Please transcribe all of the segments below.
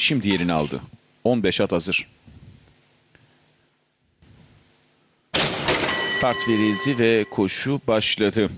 şimdi yerini aldı. 15 at hazır. Start verildi ve koşu başladı.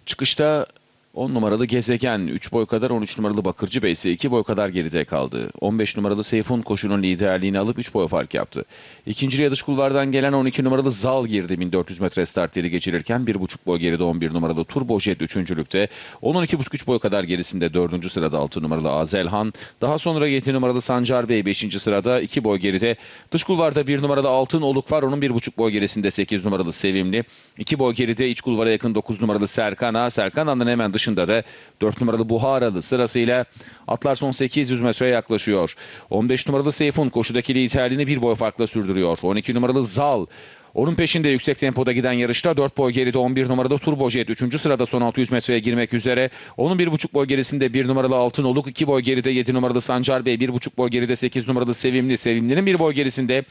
Çıkışta 10 numaralı Gezegen 3 boy kadar, 13 numaralı Bakırcı Bey ise 2 boy kadar geride kaldı. 15 numaralı Seyfun koşunun liderliğini alıp 3 boy fark yaptı. İkinciliğe dış kulvardan gelen 12 numaralı Zal girdi. 1400 metre start yeri geçirirken 1,5 boy geride 11 numaralı Turbo Jet 3. 12,5-3 boy kadar gerisinde 4. sırada 6 numaralı Azelhan. Daha sonra 7 numaralı Sancar Bey 5. sırada 2 boy geride. Dış kulvarda 1 numaralı Altın Oluk var. Onun 1,5 boy gerisinde 8 numaralı Sevimli. 2 boy geride iç kulvara yakın 9 numaralı Serkan. Serkan Ağa'nın hemen dışında da 4 numaralı Buharalı sırasıyla atlar son 800 metreye yaklaşıyor. 15 numaralı Seyfun koşudaki liderliğini 1 boy farkla sürdürüyor. 12 numaralı Zal onun peşinde yüksek tempoda giden yarışta 4 boy geride 11 numarada Turbo Jet 3. sırada son 600 metreye girmek üzere. Onun 1,5 boy gerisinde 1 numaralı Altın Oluk, 2 boy geride 7 numaralı Sancar Bey, 1,5 boy geride 8 numaralı Sevimli. Sevimli'nin 1 boy gerisinde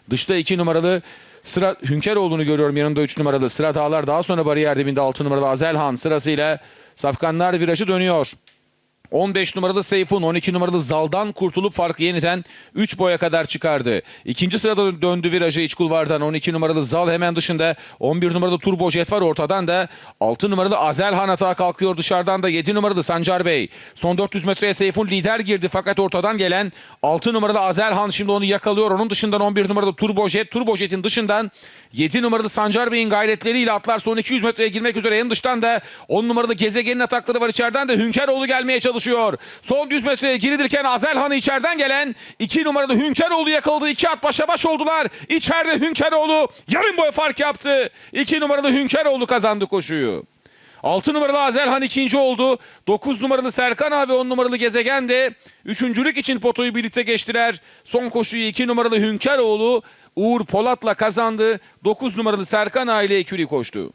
dışta 2 numaralı Sıra Hünkeroğlu'nu görüyorum, yanında 3 numaralı Sıra Dağlar, daha sonra bariyer dibinde 6 numaralı Azelhan sırasıyla Safkanlar virajı dönüyor. 15 numaralı Seyfun 12 numaralı Zal'dan kurtulup farkı yeniden 3 boya kadar çıkardı. İkinci sırada döndü virajı iç kulvardan 12 numaralı Zal hemen dışında, 11 numaralı Turbo Jet var ortadan da 6 numaralı Azelhan atağa kalkıyor, dışarıdan da 7 numaralı Sancar Bey. Son 400 metreye Seyfun lider girdi fakat ortadan gelen 6 numaralı Azelhan şimdi onu yakalıyor. Onun dışından 11 numaralı Turbo Jet, Turbo Jet'in dışından 7 numaralı Sancar Bey'in gayretleriyle atlar son 200 metreye girmek üzere. En dıştan da 10 numaralı Gezegen'in atakları var, içeriden de Hünkeroğlu gelmeye çalışıyor. Son 100 metreye girilirken Azelhan'ı içeriden gelen 2 numaralı Hünkeroğlu yakaladı. 2 at başa baş oldular. İçeride Hünkeroğlu yarım boy fark yaptı. 2 numaralı Hünkeroğlu kazandı koşuyu. 6 numaralı Azelhan ikinci oldu. 9 numaralı Serkan Ağa ve 10 numaralı Gezegen de üçüncülük için potoyu birlikte geçtiler. Son koşuyu 2 numaralı Hünkeroğlu Uğur Polat'la kazandı. 9 numaralı Serkan Ağa ile ekürü koştu.